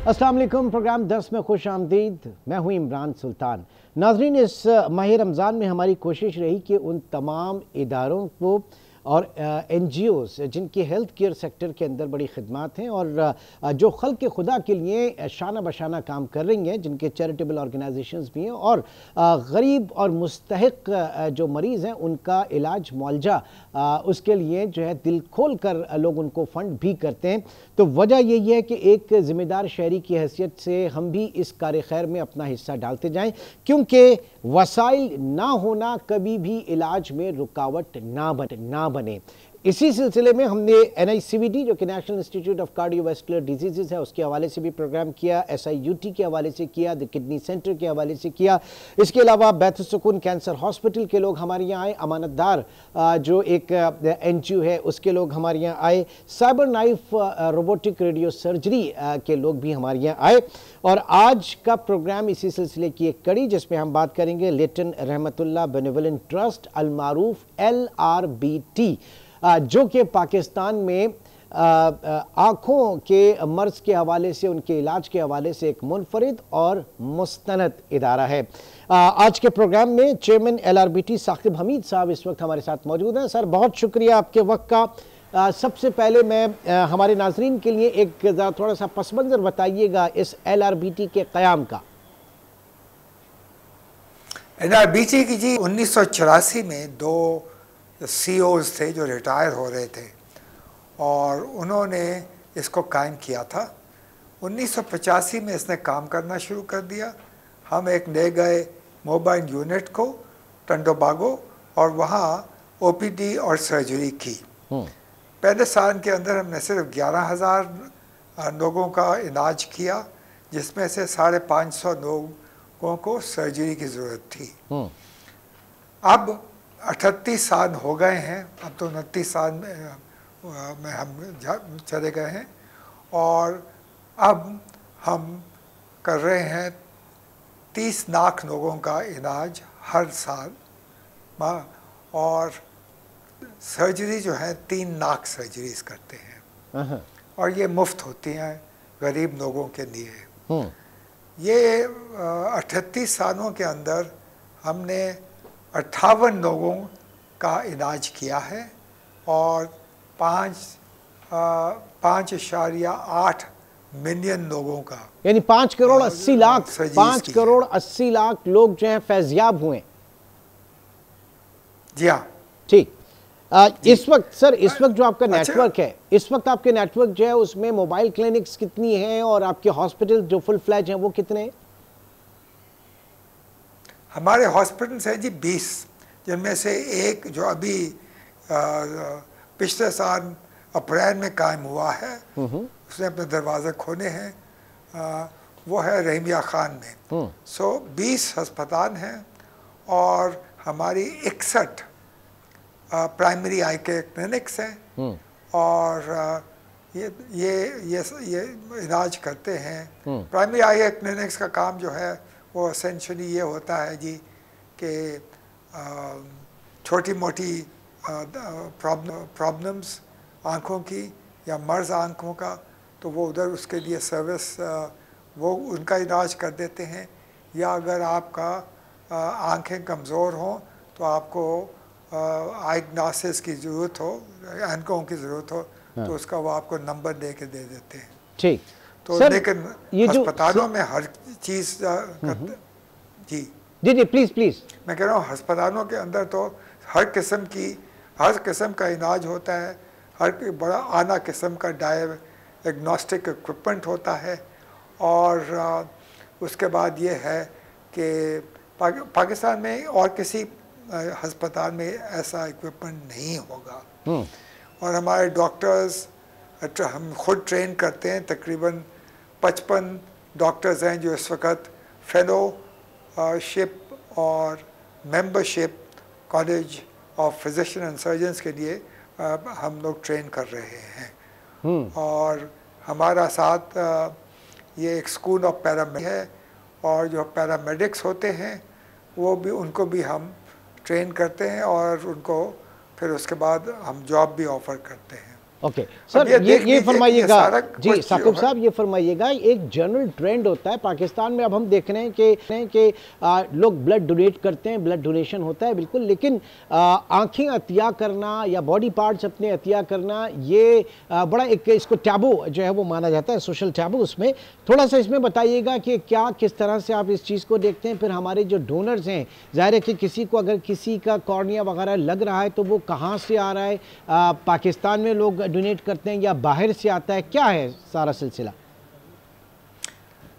अस्सलाम वालेकुम। प्रोग्राम 10 में खुश आमदीद। मैं हूं इमरान सुल्तान। नाजरीन, इस माह रमज़ान में हमारी कोशिश रही कि उन तमाम इदारों को और NGOs जिनकी हेल्थ केयर सेक्टर के अंदर बड़ी खिदमत हैं और जो खल्क़ खुदा के लिए शाना बशाना काम कर रही हैं, जिनके चैरिटेबल ऑर्गेनाइजेशंस भी हैं और गरीब और मुस्तहिक जो मरीज़ हैं उनका इलाज मुआलजा उसके लिए जो है दिल खोल कर लोग उनको फ़ंड भी करते हैं। तो वजह यही है कि एक ज़िम्मेदार शहरी की हैसियत से हम भी इस कार खैर में अपना हिस्सा डालते जाएँ, क्योंकि वसाइल ना होना कभी भी इलाज में रुकावट ना बने। इसी सिलसिले में हमने NICVD जो कि national institute of cardiovascular disease है उसके हवाले से भी प्रोग्राम किया, SIUT के हवाले से किया, द किडनी सेंटर के हवाले से किया। इसके अलावा बैत सुकून कैंसर हॉस्पिटल के लोग हमारे यहाँ आए, अमानतदार जो एक NGO है उसके लोग हमारे यहाँ आए, cyber knife robotic radio surgery के लोग भी हमारे यहाँ आए। और आज का प्रोग्राम इसी सिलसिले की एक कड़ी जिसमें हम बात करेंगे लेटन रहमतुल्लाह बेनेवोलेंट ट्रस्ट अलमारूफ LRBT जो कि पाकिस्तान में आँखों के मर्ज के हवाले से, उनके इलाज के हवाले से एक मुनफरिद और मुस्तनद इदारा है। आज के प्रोग्राम में चेयरमैन LRBT साकिब हमीद साहब इस वक्त हमारे साथ मौजूद हैं। सर, बहुत शुक्रिया आपके वक्त का। सबसे पहले मैं हमारे नाजरीन के लिए एक थोड़ा सा पस मंज़र बताइएगा इस LRBT के क़याम का। LRBT की जी 1984 में दो CEOs थे जो रिटायर हो रहे थे और उन्होंने इसको कायम किया था। 1985 में इसने काम करना शुरू कर दिया। हम एक ले गए मोबाइल यूनिट को टंडोबागो और वहाँ OPD और सर्जरी की। पहले साल के अंदर हमने सिर्फ 11,000 लोगों का इलाज किया, जिसमें से 550 लोगों को सर्जरी की ज़रूरत थी। अब 38 साल हो गए हैं, अब तो 29 साल में हम चले गए हैं और अब हम कर रहे हैं 30 लाख लोगों का इलाज हर साल और सर्जरी जो है 3 लाख सर्जरीज करते हैं और ये मुफ्त होती हैं गरीब लोगों के लिए। ये 38 सालों के अंदर हमने 58 लोगों का इलाज किया है और 5.8 मिलियन लोगों का, यानी 5 करोड़ 80 लाख 5 करोड़ 80 लाख लोग जो हैं फैज़याब हुए। जी हाँ, ठीक। इस वक्त सर, इस वक्त जो आपका नेटवर्क है, इस वक्त आपके नेटवर्क जो है उसमें मोबाइल क्लिनिक्स कितनी हैं और आपके हॉस्पिटल जो फुल फ्लैज हैं वो कितने हैं? हमारे हॉस्पिटल्स हैं जी 20, जिनमें से एक जो अभी पिछले साल अप्रैल में कायम हुआ है, उसने अपने दरवाजे खोले हैं, वो है रहीमिया खान में। 20 अस्पताल हैं और हमारी 61 प्राइमरी आई के क्लिनिक्स हैं और ये इलाज करते हैं। प्राइमरी आई के क्लिनिक्स का काम जो है वो एसेंशली ये होता है जी कि छोटी मोटी प्रॉब्लम्स आँखों की या मर्ज़ आँखों का, तो वो उधर उसके लिए सर्विस वो उनका इलाज कर देते हैं। या अगर आपका आँखें कमज़ोर हों तो आपको आई ग्लासेस की ज़रूरत हो, ऐनकों की ज़रूरत हो, तो उसका वो आपको नंबर दे के दे देते हैं। ठीक। तो लेकिन अस्पतालों में हर चीज़ जी जी जी प्लीज़ मैं कह रहा हूँ अस्पतालों के अंदर तो हर किस्म का इलाज होता है, हर बड़ा आला किस्म का डायग्नोस्टिक इक्विपमेंट होता है और उसके बाद ये है कि पाकिस्तान में और किसी अस्पताल में ऐसा इक्विपमेंट नहीं होगा। और हमारे डॉक्टर्स हम खुद ट्रेन करते हैं, तकरीबन 55 डॉक्टर्स हैं जो इस वक्त फेलोशिप और membership college of physician and surgeons के लिए हम लोग ट्रेन कर रहे हैं। और हमारा साथ ये एक स्कूल ऑफ पैरामेडिक्स है और जो पैरामेडिक्स होते हैं वो भी, उनको भी हम ट्रेन करते हैं और उनको फिर उसके बाद हम जॉब भी ऑफ़र करते हैं। ओके सर, ये फरमाइएगा जी साकिब साहब, ये फरमाइएगा, एक जनरल ट्रेंड होता है पाकिस्तान में, अब हम देख रहे हैं कि लोग ब्लड डोनेट करते हैं, ब्लड डोनेशन होता है बिल्कुल, लेकिन आंखें अतिया करना या बॉडी पार्ट्स अपने अतिया करना, ये बड़ा एक इसको टैबू जो है वो माना जाता है, सोशल टैबू। उसमें थोड़ा सा इसमें बताइएगा कि क्या किस तरह से आप इस चीज़ को देखते हैं। फिर हमारे जो डोनर्स हैं, जाहिर है कि किसी को अगर किसी का कॉर्निया वगैरह लग रहा है तो वो कहाँ से आ रहा है, पाकिस्तान में लोग डोनेट करते हैं या बाहर से आता है, क्या है सारा सिलसिला?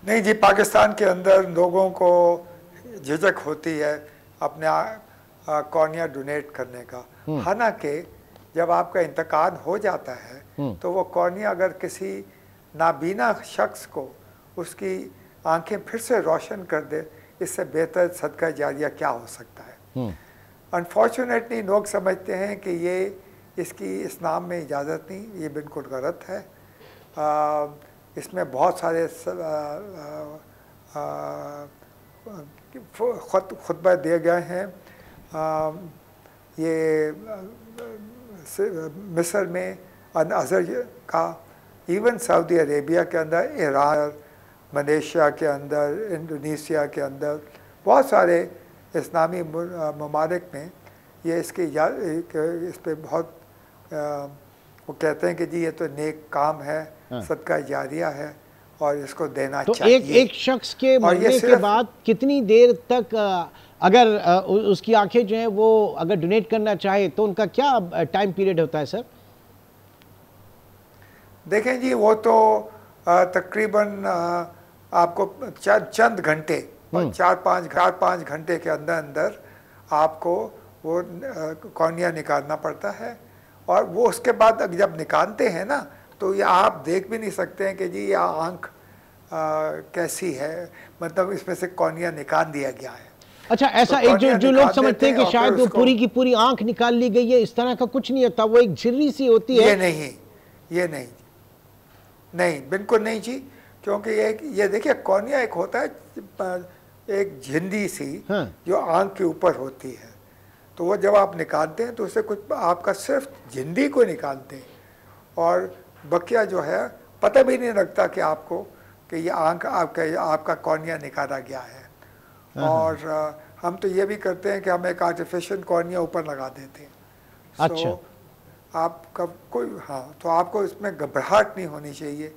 नहीं जी, पाकिस्तान के अंदर लोगों को झिझक होती है अपने कॉर्निया डोनेट करने का। हालांकि जब आपका इंतकाल हो जाता है तो वो कॉर्निया अगर किसी नाबीना शख्स को उसकी आंखें फिर से रोशन कर दे, इससे बेहतर सदका जारिया क्या हो सकता है। अनफॉर्चुनेटली लोग समझते हैं कि ये इसकी इस्लाम में इजाज़त नहीं, ये बिल्कुल गलत है। इसमें बहुत सारे खुतबा दिए गए हैं। ये मिस्र में अज़हर का, इवन सऊदी अरेबिया के अंदर, ईरान, मलेशिया के अंदर, इंडोनेशिया के अंदर, बहुत सारे इस्लामी ममालिक में ये इसकी इस पर बहुत वो कहते हैं कि जी ये तो नेक काम है, सदका जारिया है और इसको देना तो चाहिए। एक शख्स के मरने के बाद कितनी देर तक अगर उसकी आंखें जो हैं वो अगर डोनेट करना चाहे तो उनका क्या टाइम पीरियड होता है सर? देखें जी, वो तो तकरीबन आपको चंद घंटे, 4-5 घंटे के अंदर अंदर आपको वो कॉर्निया निकालना पड़ता है। और वो उसके बाद जब निकालते हैं ना, तो ये आप देख भी नहीं सकते हैं कि जी ये आँख कैसी है, मतलब इसमें से कॉर्निया निकाल दिया गया है। अच्छा, ऐसा तो एक जो लोग समझते हैं कि शायद वो पूरी की पूरी आँख निकाल ली गई है, इस तरह का कुछ नहीं होता, वो एक झिर्री सी होती है। ये नहीं, बिल्कुल नहीं जी, क्योंकि ये देखिए कॉर्निया एक होता है एक झिंडी सी, हाँ, जो आँख के ऊपर होती है। तो वो जब आप निकालते हैं तो उससे कुछ आपका सिर्फ झिंडी को निकालते हैं और बकिया जो है पता भी नहीं लगता कि आपको कि ये आँख आपका कॉर्निया निकाला गया है। और हम तो ये भी करते हैं कि हम एक आर्टिफिशियल कॉर्निया ऊपर लगा देते हैं। अच्छा। आपका कोई, हाँ, तो आपको इसमें घबराहट नहीं होनी चाहिए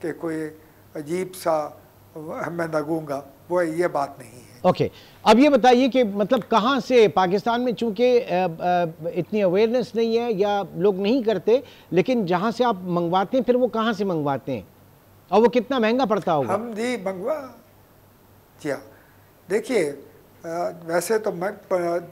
कि कोई अजीब सा मैं लगूंगा, वो ये बात नहीं है। ओके, अब ये बताइए कि मतलब कहाँ से पाकिस्तान में, चूंकि इतनी अवेयरनेस नहीं है या लोग नहीं करते, लेकिन जहाँ से आप मंगवाते हैं फिर वो कहाँ से मंगवाते हैं और वो कितना महंगा पड़ता होगा? हम जी जी हाँ, देखिए वैसे तो मैं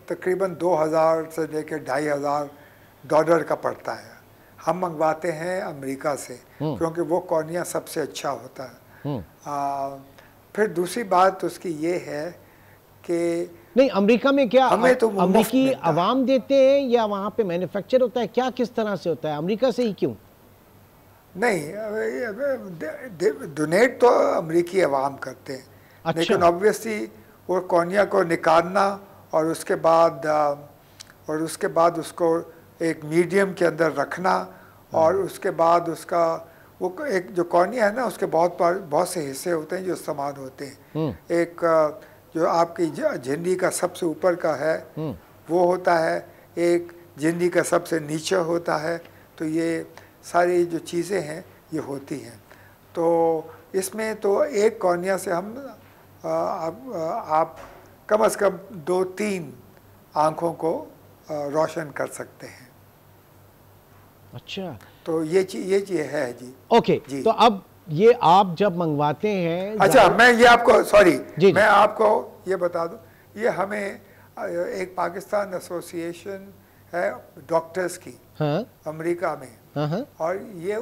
तकरीबन 2000 से लेकर $2500 का पड़ता है। हम मंगवाते हैं अमेरिका से, क्योंकि वो कॉर्निया सबसे अच्छा होता है। फिर दूसरी बात उसकी ये है कि नहीं, अमेरिका में क्या हमें तो अमेरिकी अवाम देते हैं या वहाँ पे मैन्युफैक्चर होता है, क्या किस तरह से होता है, अमेरिका से ही क्यों? नहीं, डोनेट तो अमेरिकी अवाम करते हैं। अच्छा। लेकिन ऑब्वियसली वो कॉर्निया को निकालना और उसके बाद उसको एक मीडियम के अंदर रखना और उसके बाद उसका वो एक जो कॉर्निया है ना, उसके बहुत से हिस्से होते हैं जो इस्तेमाल होते हैं। एक जो आपकी झिंडी का सबसे ऊपर का है वो होता है, एक झिंडी का सबसे नीचे होता है। तो ये सारी जो चीज़ें हैं ये होती हैं। तो इसमें तो एक कॉर्निया से हम आप कम से कम 2-3 आँखों को रोशन कर सकते हैं। अच्छा, तो ये चीज़ है जी। ओके जी। तो अब ये आप जब मंगवाते हैं, अच्छा मैं ये आपको मैं आपको ये बता दूं, ये हमें एक पाकिस्तान एसोसिएशन है डॉक्टर्स की, हाँ, अमेरिका में, हाँ, और ये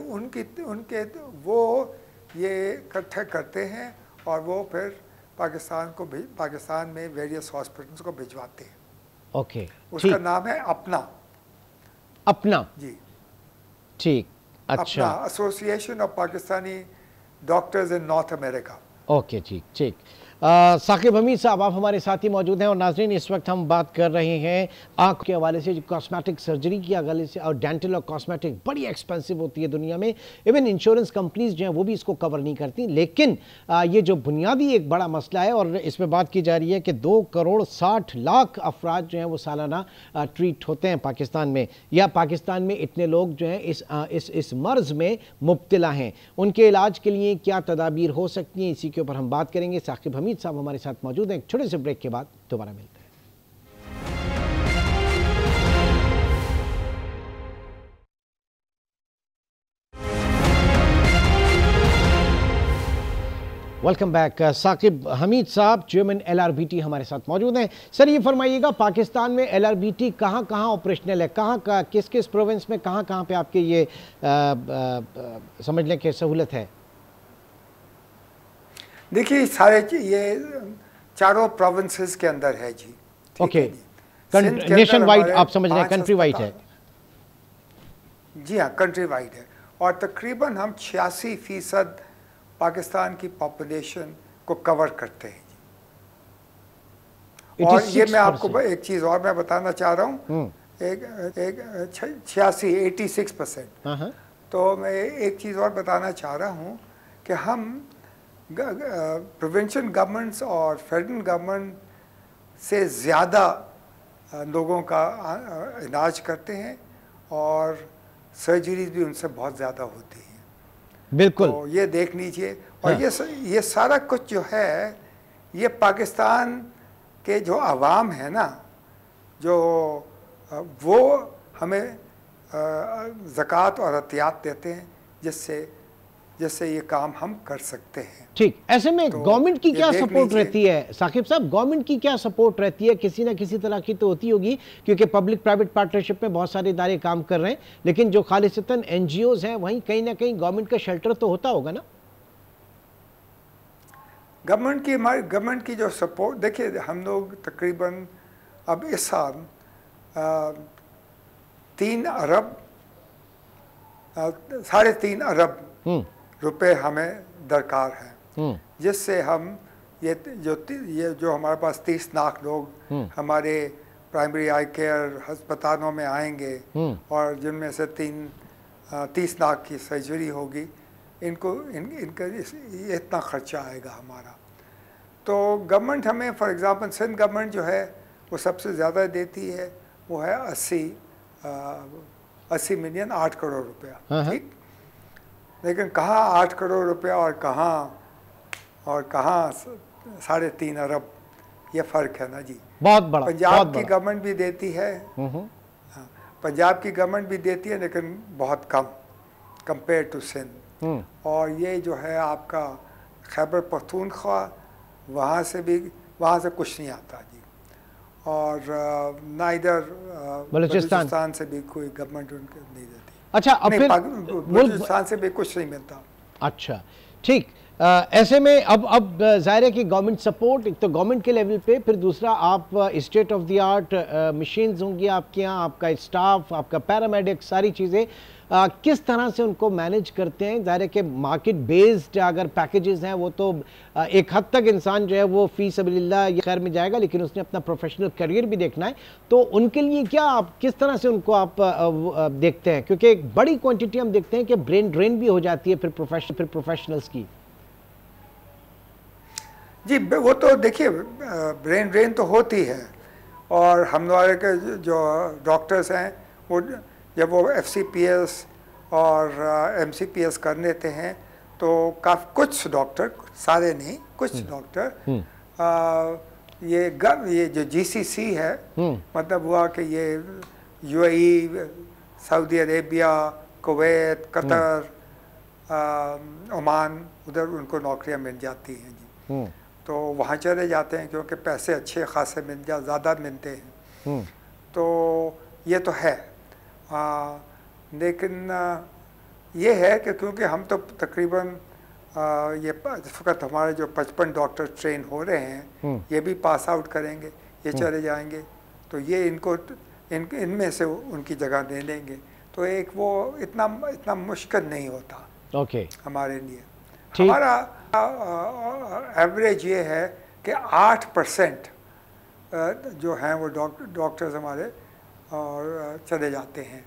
वो ये इकट्ठे करते हैं और वो फिर पाकिस्तान में वेरियस हॉस्पिटल्स को भिजवाते हैं। ओके, उसका नाम है अपना जी, ठीक, अच्छा, association of Pakistani doctors in north America. Okay, ठीक। साकिब हमीद साहब आप हमारे साथ ही मौजूद हैं और नाज़रीन इस वक्त हम बात कर रहे हैं आँख के हवाले से, जो कॉस्मेटिक सर्जरी की हवाले से, और डेंटल और कॉस्मेटिक बड़ी एक्सपेंसिव होती है दुनिया में। इवन इंश्योरेंस कंपनीज जो हैं वो भी इसको कवर नहीं करती। लेकिन ये जो बुनियादी एक बड़ा मसला है और इसमें बात की जा रही है कि 2,60,00,000 अफराद जो हैं वो सालाना ट्रीट होते हैं पाकिस्तान में, या पाकिस्तान में इतने लोग जो हैं इस मर्ज़ में मुब्तला हैं। उनके इलाज के लिए क्या तदाबीर हो सकती हैं, इसी के ऊपर हम बात करेंगे। साकिब हमीद साहब हमारे साथ मौजूद हैं। एक छोटे से ब्रेक के बाद दोबारा मिलते हैं। Welcome back. साकिब हमीद साहब चेयरमैन LRBT हमारे साथ मौजूद हैं। सर ये फरमाइएगा, पाकिस्तान में LRBT कहाँ कहाँ ऑपरेशनल है, कहाँ किस किस प्रोविंस में कहाँ पे आपके ये समझने की सहूलत है? देखिए सारे ये चारों प्रोविंसेस के अंदर है जी। ओके, नेशन वाइड आप समझ रहे हैं, कंट्री वाइड है? जी हाँ, कंट्री वाइड है। और तकरीबन हम 86% पाकिस्तान की पॉपुलेशन को कवर करते हैं जी। और ये मैं आपको एक चीज़ और मैं बताना चाह रहा हूँ, एक 86% तो मैं एक चीज़ और बताना चाह रहा हूँ कि हम प्रोविंशियल गवर्नमेंट्स और फेडरल गवर्नमेंट से ज़्यादा लोगों का इलाज करते हैं और सर्जरीज भी उनसे बहुत ज़्यादा होती हैं। बिल्कुल, तो ये देख लीजिए। और हाँ। ये सारा कुछ जो है ये पाकिस्तान के जो अवाम है ना, जो वो हमें ज़कात और अतियात देते हैं, जिससे ये काम हम कर सकते हैं। ठीक, ऐसे में गवर्नमेंट की क्या सपोर्ट रहती है साकिब साहब? गवर्नमेंट की क्या सपोर्ट रहती है? किसी ना किसी तरह की तो होती होगी, क्योंकि पब्लिक प्राइवेट पार्टनरशिप में बहुत सारे इदारे काम कर रहे हैं, लेकिन जो खालिसतन NGOs हैं वहीं कहीं ना कहीं गवर्नमेंट का शेल्टर तो होता होगा ना? गवर्नमेंट की जो सपोर्ट, देखिए हम लोग तकरीबन अब इस साल 3 अरब 3.5 अरब रुपए हमें दरकार है, जिससे हम ये जो हमारे पास 30 लाख लोग हमारे प्राइमरी आई केयर अस्पतालों में आएंगे और जिनमें से 30 लाख की सर्जरी होगी, इनका ये इतना खर्चा आएगा हमारा। तो गवर्नमेंट हमें, फॉर एग्जांपल सिंध गवर्नमेंट जो है वो सबसे ज़्यादा देती है, वो है 80 मिलियन 8 करोड़ रुपया। ठीक, लेकिन कहाँ 8 करोड़ रुपया और कहाँ 3.5 अरब, ये फ़र्क है ना जी। बहुत बड़ा। पंजाब की गवर्नमेंट भी देती है, पंजाब की गवर्नमेंट भी देती है, लेकिन बहुत कम कंपेयर टू सिंध। और ये जो है आपका खैबर पख्तूनख्वा, वहाँ से कुछ नहीं आता जी। और ना इधर बलूचिस्तान से भी कोई गवर्नमेंट उनको नहीं देती। अच्छा, अब फिर बलूचिस्तान से भी कुछ नहीं मिलता। अच्छा, ठीक। ऐसे में अब जाहिर है कि गवर्नमेंट सपोर्ट, एक तो गवर्नमेंट के लेवल पे, फिर दूसरा आप state of the art machines होंगी आपके यहाँ, आपका स्टाफ, आपका पैरामेडिक, सारी चीज़ें किस तरह से उनको मैनेज करते हैं? जाहिर है कि मार्केट बेस्ड अगर पैकेजेस हैं वो तो एक हद तक इंसान जो है वो फी सबीलिल्लाह ये खैर में जाएगा, लेकिन उसने अपना प्रोफेशनल करियर भी देखना है, तो उनके लिए क्या आप किस तरह से उनको आप देखते हैं? क्योंकि एक बड़ी क्वांटिटी हम देखते हैं कि ब्रेन ड्रेन भी हो जाती है फिर प्रोफेशनल्स की। जी, वो तो देखिए ब्रेन ड्रेन तो होती है, और हम लोग के जो डॉक्टर्स हैं वो जब वो FCPS और MCPS कर लेते हैं तो कुछ डॉक्टर, सारे नहीं, कुछ डॉक्टर ये जो GCC है, मतलब हुआ कि ये UAE, Saudi Arabia, Kuwait, Qatar, Oman, उधर उनको नौकरियां मिल जाती हैं जी। तो वहाँ चले जाते हैं क्योंकि पैसे अच्छे खासे ज़्यादा मिलते हैं। तो ये तो है, लेकिन ये है कि क्योंकि हम तो तकरीबन ये इस वक्त हमारे जो 55 डॉक्टर ट्रेन हो रहे हैं, ये भी पास आउट करेंगे, ये चले जाएंगे, तो ये इनमें से उनकी जगह ले लेंगे। तो एक वो इतना मुश्किल नहीं होता हमारे लिए। हमारा एवरेज ये है कि 8% जो हैं वो डॉक्टर्स हमारे और चले जाते हैं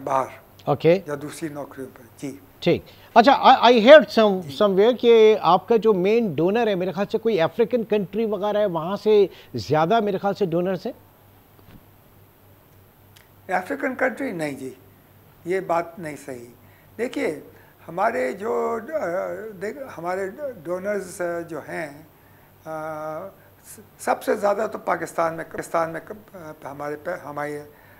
बाहर ओके या दूसरी नौकरियों पर। जी ठीक। अच्छा, आई हेard समवेयर कि आपका जो मेन डोनर है मेरे ख्याल से कोई अफ्रीकन कंट्री वगैरह है, वहाँ से ज़्यादा मेरे ख्याल से डोनर्स हैं। अफ्रीकन कंट्री नहीं जी, ये बात नहीं सही। देखिए हमारे जो हमारे डोनर्स जो हैं सबसे ज़्यादा तो पाकिस्तान में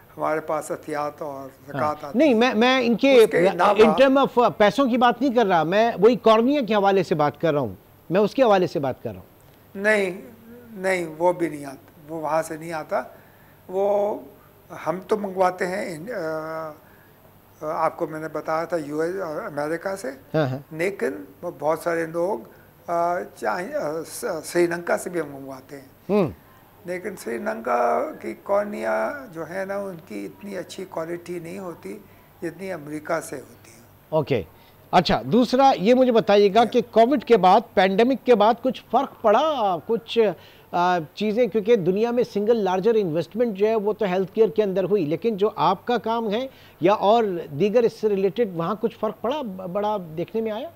हमारे पास अतियात और ज़कात आती नहीं, मैं इनके इन टर्म ऑफ पैसों की बात नहीं कर रहा, मैं वही कॉर्निया के हवाले से बात कर रहा हूँ, मैं उसके हवाले से बात कर रहा हूँ। नहीं वो भी नहीं आता, वो वहाँ से नहीं आता। वो हम तो मंगवाते हैं आपको मैंने बताया था यूएस अमेरिका से, लेकिन बहुत सारे लोग श्रीलंका से भी हम मंगवाते हैं। लेकिन श्रीलंका की कॉर्निया जो है ना उनकी इतनी अच्छी क्वालिटी नहीं होती जितनी अमेरिका से होती है। ओके अच्छा, दूसरा ये मुझे बताइएगा कि कोविड के बाद, पैंडेमिक के बाद कुछ फ़र्क पड़ा, कुछ चीज़ें, क्योंकि दुनिया में सिंगल लार्जर इन्वेस्टमेंट जो है वो तो हेल्थ केयर के अंदर हुई, लेकिन जो आपका काम है या और दीगर इससे रिलेटेड वहाँ कुछ फ़र्क पड़ा, बड़ा देखने में आया?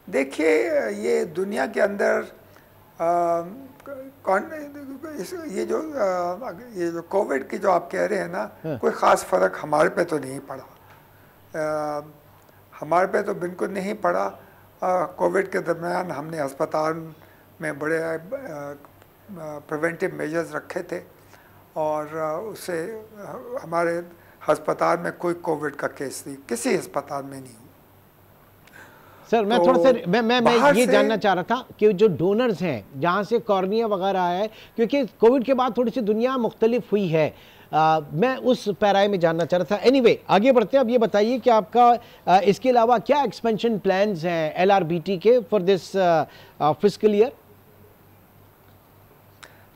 देखिए ये दुनिया के अंदर ये जो कोविड की जो आप कह रहे हैं ना, कोई ख़ास फ़र्क हमारे पे तो नहीं पड़ा। हमारे पे तो बिल्कुल नहीं पड़ा। कोविड के दरमियान हमने अस्पताल में बड़े प्रिवेंटिव मेजर्स रखे थे और उससे हमारे अस्पताल में कोई कोविड का केस नहीं, किसी अस्पताल में नहीं। सर मैं थोड़ा सा मैं ये जानना चाह रहा था कि जो डोनर्स हैं जहाँ से कॉर्निया वगैरह आया है, क्योंकि कोविड के बाद थोड़ी सी दुनिया मुख्तलिफ हुई है, मैं उस पैराए में जानना चाह रहा था। एनीवे आगे बढ़ते हैं। अब ये बताइए कि आपका इसके अलावा क्या एक्सपेंशन प्लान्स हैं एलआरबीटी के फॉर दिस फिस्कल ईयर?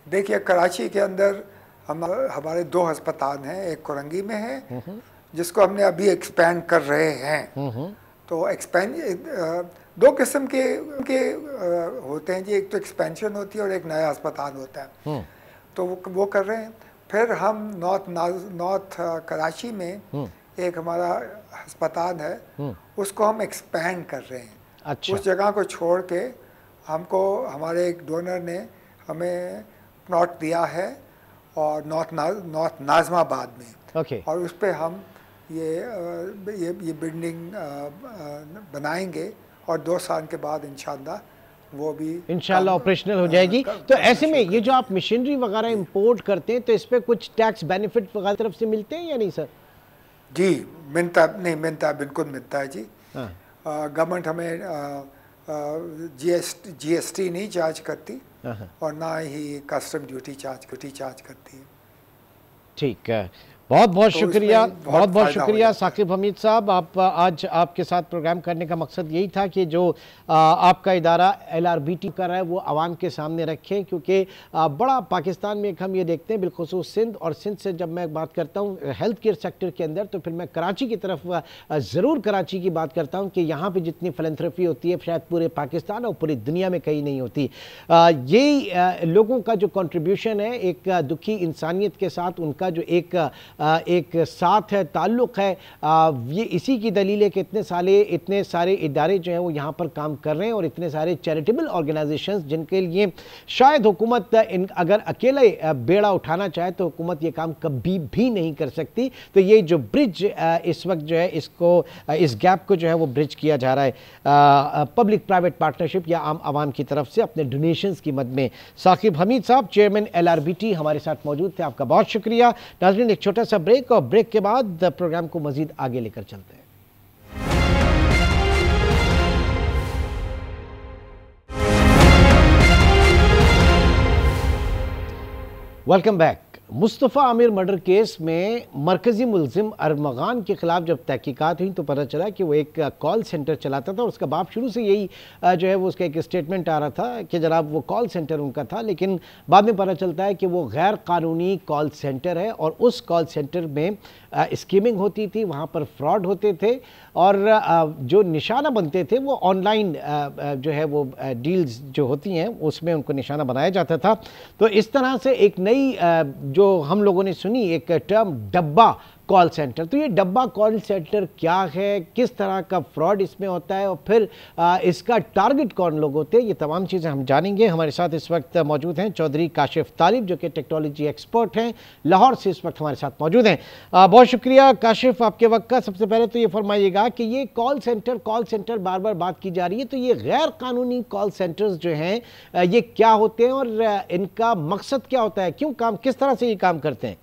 देखिए कराची के अंदर हमारे 2 अस्पताल हैं, एक कोरंगी में है जिसको हमने अभी एक्सपैंड कर रहे हैं। तो एक्सपेंड 2 किस्म के होते हैं जी, एक तो एक्सपेंशन होती है और एक नया अस्पताल होता है। तो वो कर रहे हैं। फिर हम नॉर्थ कराची में एक हमारा अस्पताल है, उसको हम एक्सपैंड कर रहे हैं। अच्छा। उस जगह को छोड़ के हमको हमारे एक डोनर ने हमें प्लॉट दिया है और नॉर्थ नाज़माबाद में। ओके। और उस पर हम ये बिल्डिंग बनाएंगे और 2 साल के बाद इंशाल्लाह वो भी इंशाल्लाह ऑपरेशनल हो जाएगी। तो ऐसे में ये जो आप मशीनरी वगैरह इंपोर्ट करते हैं तो इस पर कुछ टैक्स बेनिफिट वगैरह तरफ से मिलते हैं या नहीं सर? जी मिलता है, बिल्कुल मिलता है जी। गवर्नमेंट हमें जीएसटी नहीं चार्ज करती और ना ही कस्टम ड्यूटी चार्ज करती है। ठीक है, बहुत बहुत शुक्रिया, बहुत बहुत शुक्रिया साकिब हमीद साहब। आप आज आपके साथ प्रोग्राम करने का मकसद यही था कि जो आपका इदारा एलआरबीटी कर रहा है वो आवाम के सामने रखें, क्योंकि बड़ा पाकिस्तान में एक हम ये देखते हैं बिलखुसूस सिंध, और सिंध से जब मैं बात करता हूँ हेल्थ केयर सेक्टर के अंदर तो फिर मैं कराची की तरफ ज़रूर कराची की बात करता हूँ कि यहाँ पर जितनी फिलैंथ्रोपी होती है शायद पूरे पाकिस्तान और पूरी दुनिया में कहीं नहीं होती। यही लोगों का जो कॉन्ट्रीब्यूशन है एक दुखी इंसानियत के साथ, उनका जो एक साथ है, ताल्लुक़ है, ये इसी की दलील है कि इतने सारे इदारे जो हैं वो यहाँ पर काम कर रहे हैं और इतने सारे चैरिटेबल ऑर्गेनाइजेशंस जिनके लिए शायद हुकूमत अगर अकेले बेड़ा उठाना चाहे तो हुकूमत ये काम कभी भी नहीं कर सकती। तो ये जो ब्रिज इस वक्त जो है इस गैप को जो है वो ब्रिज किया जा रहा है पब्लिक प्राइवेट पार्टनरशिप या आवाम की तरफ से अपने डोनेशंस की मद में। साकिब हमीद साहब चेयरमैन एलआरबीटी हमारे साथ मौजूद थे, आपका बहुत शुक्रिया। नाज़रीन एक छोटा सा ब्रेक और ब्रेक के बाद प्रोग्राम को मजीद आगे लेकर चलते हैं। Welcome back. Mustafa Aamir murder case में मरकज़ी मुलजिम अरमगान के खिलाफ जब तहकीकात हुई तो पता चला कि वो एक कॉल सेंटर चलाता था और उसका बाप शुरू से यही जो है वो उसका एक स्टेटमेंट आ रहा था कि जनाब वो कॉल सेंटर उनका था, लेकिन बाद में पता चलता है कि वो गैर कानूनी कॉल सेंटर है और उस कॉल सेंटर में स्कीमिंग होती थी, वहाँ पर फ्रॉड होते थे और जो निशाना बनते थे वो ऑनलाइन जो है वो डील्स जो होती हैं उसमें उनको निशाना बनाया जाता था। तो इस तरह से एक नई जो हम लोगों ने सुनी एक टर्म डब्बा कॉल सेंटर। तो ये डब्बा कॉल सेंटर क्या है, किस तरह का फ्रॉड इसमें होता है और फिर इसका टारगेट कौन लोग होते हैं, ये तमाम चीज़ें हम जानेंगे। हमारे साथ इस वक्त मौजूद हैं चौधरी काशिफ तालिब जो कि टेक्नोलॉजी एक्सपर्ट हैं, लाहौर से इस वक्त हमारे साथ मौजूद हैं। बहुत शुक्रिया काशिफ आपके वक्त का। सबसे पहले तो ये फरमाइएगा कि ये कॉल सेंटर बार बार बात की जा रही है, तो ये गैर कानूनी कॉल सेंटर्स जो हैं ये क्या होते हैं और इनका मकसद क्या होता है, क्यों काम, किस तरह से ये काम करते हैं?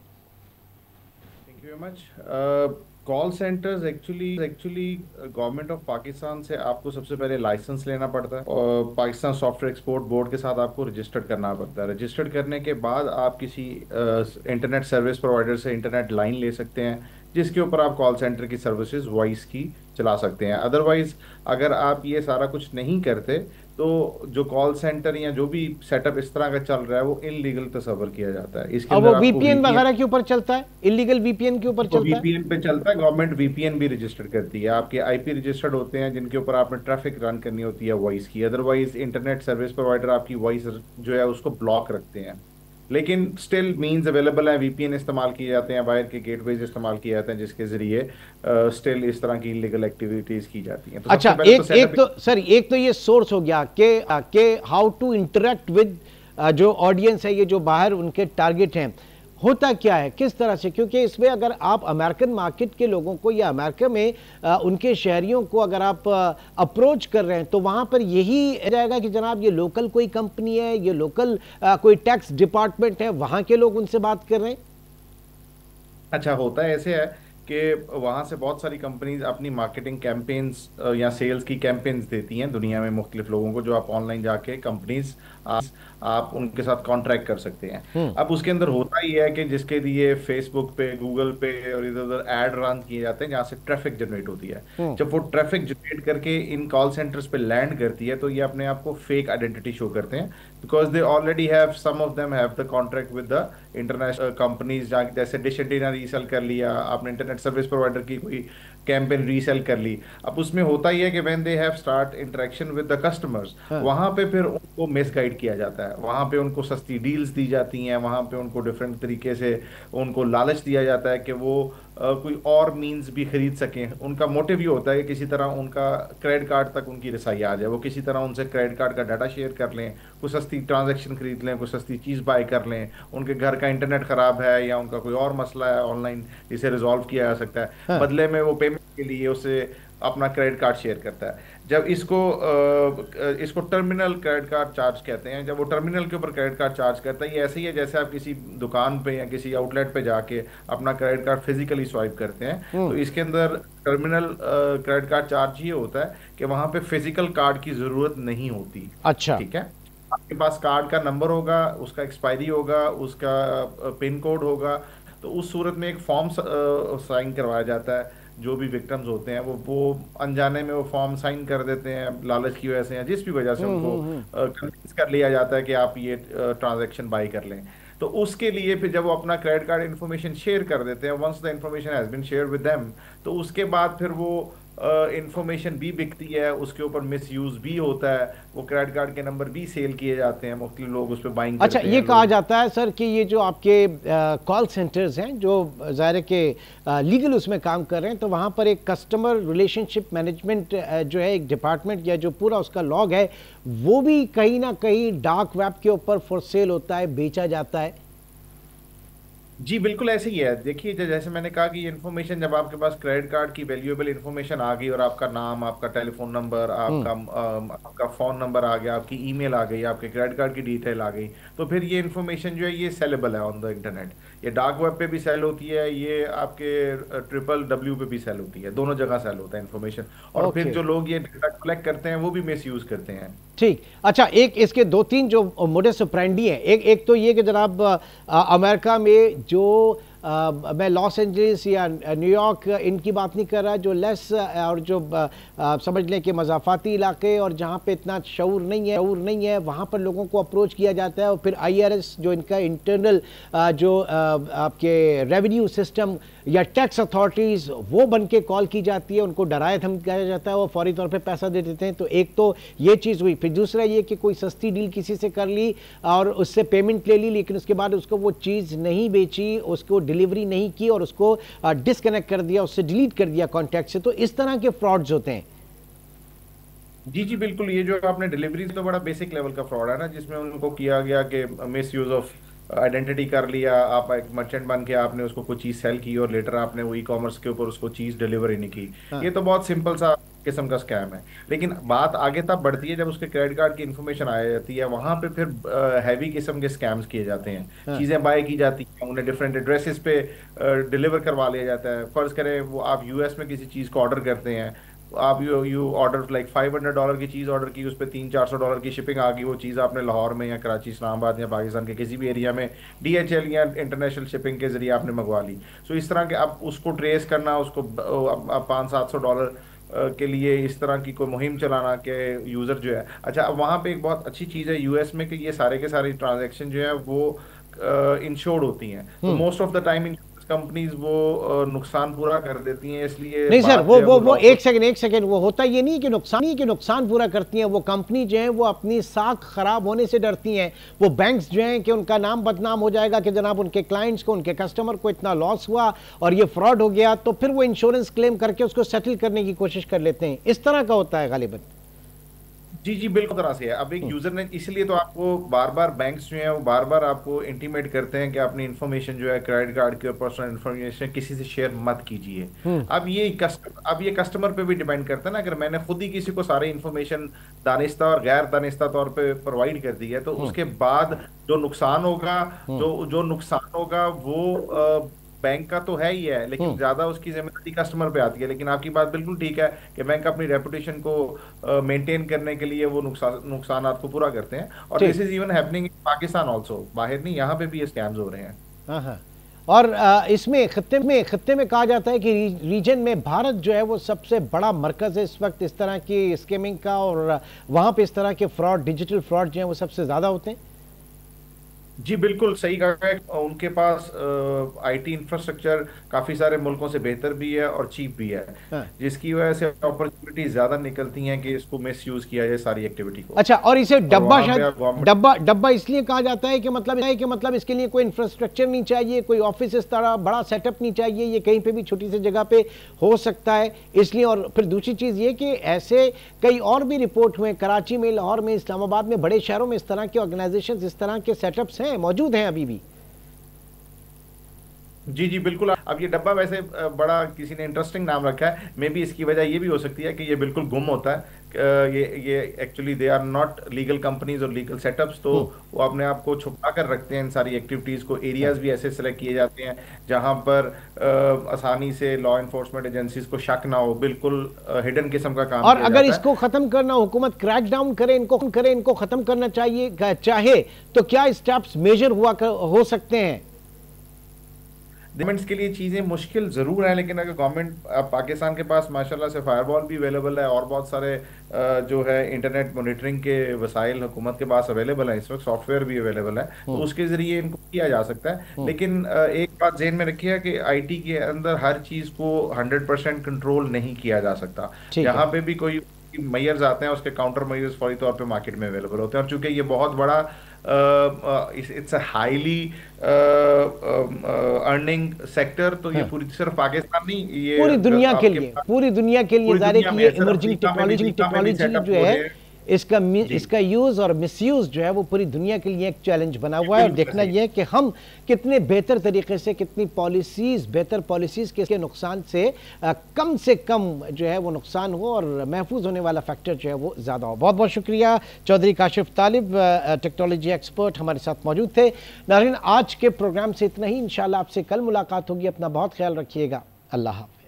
Call centres actually government of Pakistan से आपको सबसे पहले लाइसेंस लेना पड़ता है और पाकिस्तान सॉफ्टवेयर एक्सपोर्ट बोर्ड के साथ आपको रजिस्टर्ड करना पड़ता है। रजिस्टर्ड करने के बाद आप किसी इंटरनेट सर्विस प्रोवाइडर से इंटरनेट लाइन ले सकते हैं जिसके ऊपर आप कॉल सेंटर की सर्विसेज वॉइस की चला सकते हैं। अदरवाइज अगर आप ये सारा कुछ नहीं करते तो जो कॉल सेंटर या जो भी सेटअप इस तरह का चल रहा है वो इलीगल तस्वर किया जाता है। इसके और वो वीपीएन वगैरह के ऊपर चलता है, इलीगल वीपीएन के ऊपर चलता है। वीपीएन पे चलता है, गवर्नमेंट वीपीएन भी रजिस्टर्ड करती है, आपके आईपी रजिस्टर्ड होते हैं जिनके ऊपर आपने ट्रैफिक रन करनी होती है वॉइस की। अदरवाइज इंटरनेट सर्विस प्रोवाइडर आपकी वॉइस जो है उसको ब्लॉक रखते हैं, लेकिन स्टिल मींस अवेलेबल है, वीपीएन इस्तेमाल किए जाते हैं, बाहर के गेटवेज इस्तेमाल किए जाते हैं जिसके जरिए स्टिल इस तरह की इलीगल एक्टिविटीज की जाती हैं। तो अच्छा, एक तो ये सोर्स हो गया कि हाउ टू इंटरेक्ट विद जो ऑडियंस है, ये जो बाहर उनके टारगेट हैं, होता क्या है, किस तरह से, क्योंकि इसमें अगर आप अमेरिकन मार्केट के लोगों को या अमेरिका में उनके शहरियों को अगर आप अप्रोच कर रहे हैं तो वहाँ पर यही रहेगा कि जनाब ये लोकल कोई कंपनी है, ये लोकल कोई टैक्स डिपार्टमेंट है, वहाँ के लोग उनसे बात कर रहे हैं। अच्छा, होता है ऐसे है कि वहाँ से बहुत सारी कंपनीज अपनी मार्केटिंग कैंपेन्स या सेल्स की कैंपेन्स देती हैं दुनिया में मुख्तलिफ लोगों को, जो आप ऑनलाइन जाके कंपनीज आप उनके साथ कॉन्ट्रैक्ट कर सकते हैं। अब उसके अंदर होता ही है कि जिसके लिए फेसबुक पे, गूगल पे और इधर उधर एड रन किए जाते हैं जहाँ से ट्रैफिक जनरेट होती है। जब वो ट्रैफिक जनरेट करके इन कॉल सेंटर्स पे लैंड करती है तो ये अपने आप को फेक आइडेंटिटी शो करते हैं, because they already have, some of them have the contract with the international companies, जैसे डिश एंटीना रीसेल कर लिया आपने, इंटरनेट सर्विस प्रोवाइडर की कोई कैंपेन रीसेल कर ली। अब उसमें होता ही है कि when they have start interaction with the customers, वहां पे फिर उनको मिसगाइड किया जाता है, वहां पे उनको सस्ती डील्स दी जाती हैं, वहां पे उनको डिफरेंट तरीके से उनको लालच दिया जाता है कि वो कोई और मींस भी खरीद सकें। उनका मोटिव ये होता है कि किसी तरह उनका क्रेडिट कार्ड तक उनकी रसाई आ जाए, वो किसी तरह उनसे क्रेडिट कार्ड का डाटा शेयर कर लें, कोई सस्ती ट्रांजैक्शन खरीद लें, कोई सस्ती चीज़ बाय कर लें, उनके घर का इंटरनेट ख़राब है या उनका कोई और मसला है ऑनलाइन जिसे रिजॉल्व किया जा सकता है, बदले में वो पेमेंट के लिए उसे अपना क्रेडिट कार्ड शेयर करता है। जब इसको टर्मिनल क्रेडिट कार्ड चार्ज कहते हैं। जब वो टर्मिनल के ऊपर क्रेडिट कार्ड चार्ज करता है, ये ऐसे ही है जैसे आप किसी दुकान पे या किसी आउटलेट पे जाके अपना क्रेडिट कार्ड फिजिकली स्वाइप करते हैं। तो इसके अंदर टर्मिनल क्रेडिट कार्ड चार्ज ये होता है कि वहां पे फिजिकल कार्ड की जरूरत नहीं होती। अच्छा, ठीक है, आपके पास कार्ड का नंबर होगा, उसका एक्सपायरी होगा, उसका पिन कोड होगा, तो उस सूरत में एक फॉर्म साइन करवाया जाता है। जो भी विक्टिम्स होते हैं वो अनजाने में वो फॉर्म साइन कर देते हैं, लालच की वजह से या जिस भी वजह से उनको कन्विंस कर लिया जाता है कि आप ये ट्रांजैक्शन बाय कर लें। तो उसके लिए फिर जब वो अपना क्रेडिट कार्ड इन्फॉर्मेशन शेयर कर देते हैं, once the information has been share with them, तो उसके बाद फिर वो इंफॉर्मेशन भी बिकती है, उसके ऊपर मिसयूज भी होता है, वो क्रेडिट कार्ड के नंबर भी सेल किए जाते हैं, मुख्तलिफ लोग उस पर बाइंग करते हैं। अच्छा, ये कहा जाता है सर कि ये जो आपके कॉल सेंटर्स हैं जो ज़ाहिर है कि लीगल उसमें काम कर रहे हैं, तो वहाँ पर एक कस्टमर रिलेशनशिप मैनेजमेंट जो है एक डिपार्टमेंट या जो पूरा उसका लॉग है वो भी कहीं ना कहीं डार्क वेब के ऊपर फॉर सेल होता है, बेचा जाता है। जी बिल्कुल ऐसे ही है। देखिए जैसे मैंने कहा कि ये इन्फॉर्मेशन जब आपके पास क्रेडिट कार्ड की वैल्यूएबल इन्फॉर्मेशन आ गई और आपका नाम, आपका टेलीफोन नंबर, हम्म। आपका फोन नंबर आ गया, आपकी ईमेल आ गई, आपके क्रेडिट कार्ड की डिटेल आ गई, तो फिर ये इन्फॉर्मेशन जो है ये सेलेबल है ऑन द इंटरनेट। ये डार्क वेब पे भी सेल होती है, ये आपके ट्रिपल डब्ल्यू पे भी सेल होती है, दोनों जगह सेल होता है इन्फॉर्मेशन। और फिर ओके। जो लोग ये डाटा कलेक्ट करते हैं वो भी मिस यूज करते हैं। ठीक। अच्छा, एक इसके दो तीन जो मोडस ऑपरेंडी हैं, एक एक तो ये कि जनाब अमेरिका में जो मैं लॉस एंजलिस या न्यूयॉर्क इनकी बात नहीं कर रहा, जो लेस और जो समझ लें कि मज़ाफ़ाती इलाके और जहाँ पे इतना शऊर नहीं है वहाँ पर लोगों को अप्रोच किया जाता है, और फिर आईआरएस जो इनका इंटरनल जो आपके रेवेन्यू सिस्टम या टैक्स अथॉरिटीज़ वो बन के कॉल की जाती है, उनको डराया धमकाया जाता है, वो फौरी तौर पे पैसा दे देते हैं। तो एक तो ये चीज़ हुई। फिर दूसरा ये कि कोई सस्ती डील किसी से कर ली और उससे पेमेंट ले ली, लेकिन उसके बाद उसको वो चीज़ नहीं बेची, उसको डिलीवरी नहीं की और उसको डिस्कनेक्ट कर दिया, उससे डिलीट कर दिया कॉन्टैक्ट से। तो इस तरह के फ्रॉड्स होते हैं। जी जी बिल्कुल। ये जो आपने डिलीवरी तो बड़ा बेसिक लेवल का फ्रॉड है ना, जिसमें उनको किया गया कि मिस यूज ऑफ आइडेंटिटी कर लिया। आप एक मर्चेंट बन के आपने उसको कोई चीज सेल की और लेटर आपने वो ई कॉमर्स के ऊपर उसको चीज डिलीवरी नहीं की। हाँ। ये तो बहुत सिंपल सा किस्म का स्कैम है। लेकिन बात आगे तब बढ़ती है जब उसके क्रेडिट कार्ड की इन्फॉर्मेशन आ जाती है, वहां पे फिर हैवी किस्म के स्कैम्स किए जाते हैं। हाँ। चीजें बाय की जाती हैं, उन्हें डिफरेंट एड्रेसेस पे डिलीवर करवा लिया जाता है। फर्ज करें वो आप यूएस में किसी चीज को ऑर्डर करते हैं, आप यू ऑर्डर लाइक $500 की चीज ऑर्डर की, उस पर $300-400 की शिपिंग आ गई। वो चीज़ आपने लाहौर में या कराची, इस्लामाबाद या पाकिस्तान के किसी भी एरिया में डीएचएल या इंटरनेशनल शिपिंग के जरिए आपने मंगवा ली। सो इस तरह के आप उसको ट्रेस करना, उसको $500-700 के लिए इस तरह की कोई मुहिम चलाना के यूज़र जो है। अच्छा, अब वहाँ पे एक बहुत अच्छी चीज़ है यूएस में कि ये सारे के सारे ट्रांजेक्शन जो है वो इंश्योर्ड होती हैं। तो hmm. Most of the time companies वो नुकसान पूरा कर देती हैं, इसलिए नहीं सर, बात जो है वो वो लॉस हो। एक सेकंड, वो होता ये नहीं कि नुकसान पूरा करती हैं। वो कंपनी जो है वो अपनी साख खराब होने से डरती हैं। वो बैंक्स जो हैं कि उनका नाम बदनाम हो जाएगा कि जनाब उनके क्लाइंट्स को, उनके कस्टमर को इतना लॉस हुआ और ये फ्रॉड हो गया, तो फिर वो इंश्योरेंस क्लेम करके उसको सेटल करने की कोशिश कर लेते हैं। इस तरह का होता है गालिबन। जी जी बिल्कुल तरह से है। अब एक यूजर ने, इसलिए तो आपको बार बार बैंक्स जो हैं वो बार बार आपको इंटीमेट करते हैं कि अपनी इन्फॉर्मेशन जो है क्रेडिट कार्ड की और पर्सनल इन्फॉर्मेशन किसी से शेयर मत कीजिए। हम्म। अब ये कस्टमर पे भी डिपेंड करता है ना। अगर मैंने खुद ही किसी को सारी इन्फॉर्मेशन दानिस्ता और गैर दानिस्ता तौर पे प्रोवाइड कर दी है, तो हम्म। उसके बाद जो नुकसान होगा, हम्म। जो नुकसान होगा वो बैंक का तो है ही है, लेकिन हम्म। ज्यादा उसकी जिम्मेदारी कस्टमर पे आती है। लेकिन आपकी बात बिल्कुल ठीक है कि बैंक अपनी रेपुटेशन को मेंटेन करने के लिए वो नुकसान को पूरा करते हैं। और ठीक। This is even happening in Pakistan also, बाहर नहीं, यहाँ पे भी ये स्कैम्स हो रहे हैं। हाँ हाँ। और इसमें खत्ते में कहा जाता है कि रीजन में भारत जो है वो सबसे बड़ा मरकज है इस वक्त इस तरह की स्कीमिंग का, और वहाँ पे इस तरह के फ्रॉड, डिजिटल फ्रॉड जो है वो सबसे ज़्यादा होते हैं। जी बिल्कुल सही कहा है। उनके पास आईटी इंफ्रास्ट्रक्चर काफी सारे मुल्कों से बेहतर भी है और चीप भी है, हाँ। जिसकी वजह से अपॉर्चुनिटी ज्यादा निकलती हैं कि इसको मिस यूज किया जाए सारी एक्टिविटी को। अच्छा, और इसे और डब्बा, वहां पे शायद आप गवर्नमेंट। डब्बा इसलिए कहा जाता है कि मतलब इसके लिए कोई इंफ्रास्ट्रक्चर नहीं चाहिए, कोई ऑफिस इस तरह बड़ा सेटअप नहीं चाहिए, ये कहीं पे भी छोटी सी जगह पे हो सकता है इसलिए। और फिर दूसरी चीज़ ये कि ऐसे कई और भी रिपोर्ट हुए, कराची में, लाहौर में, इस्लामाबाद में, बड़े शहरों में इस तरह के ऑर्गेनाइजेशन, इस तरह के सेटअप्स हैं, मौजूद हैं अभी भी। जी जी बिल्कुल। अब ये डब्बा वैसे बड़ा किसी ने इंटरेस्टिंग नाम रखा है। मे बी इसकी वजह ये भी हो सकती है कि ये बिल्कुल गुम होता है। ये actually they are not legal companies और लीगल सेटअप्स, तो वो अपने आप को छुपा कर रखते हैं इन सारी एक्टिविटीज को। एरियाज भी ऐसे सेलेक्ट किए जाते हैं जहां पर आसानी से लॉ इन्फोर्समेंट एजेंसीज को शक ना हो, बिल्कुल हिडन किस्म का काम और किया अगर जाता है। इसको खत्म करना, हुकूमत क्रैक डाउन करे, इनको खत्म करना चाहे तो क्या स्टेप्स मेजर हो सकते हैं? गवर्नमेंट्स के लिए चीज़ें मुश्किल ज़रूर है, लेकिन अगर गवर्नमेंट, पाकिस्तान के पास माशाल्लाह से फायरवॉल भी अवेलेबल है और बहुत सारे जो है इंटरनेट मॉनिटरिंग के वसाइल हुकूमत के पास अवेलेबल है, इस वक्त सॉफ्टवेयर भी अवेलेबल है, तो उसके ज़रिए इनको किया जा सकता है। लेकिन एक बात ज़हन में रखिए कि आईटी के अंदर हर चीज़ को 100% कंट्रोल नहीं किया जा सकता। ठीक है। यहाँ पे भी कोई मेयर्स आते हैं, उसके काउंटर मेयर्स फौरी तौर पे मार्केट में अवेलेबल होते हैं। और चूंकि ये बहुत बड़ा it's a highly earning sector, तो ये पूरी सिर्फ पाकिस्तान नहीं, ये पूरी दुनिया के आपके लिए, पूरी दुनिया के लिए पूरी ज़ाहिर है दुनिया कि में ये है। सिर्फ इमर्जिंग अफ्रीका में भी टेक्नोलॉजी सेटअप जो हो है रहे हैं। इसका यूज़ और मिसयूज़ जो है वो पूरी दुनिया के लिए एक चैलेंज बना हुआ है। और देखना यह है कि हम कितने बेहतर तरीके से, कितनी बेहतर पॉलिसीज़ के नुकसान से कम जो है वो नुकसान हो और महफूज होने वाला फैक्टर जो है वो ज़्यादा हो। बहुत बहुत शुक्रिया चौधरी काशिफ तालिब, टेक्नोलॉजी एक्सपर्ट हमारे साथ मौजूद थे। नाज़रीन, आज के प्रोग्राम से इतना ही। इंशाल्लाह आपसे कल मुलाकात होगी। अपना बहुत ख्याल रखिएगा। अल्लाह हाफ़िज़।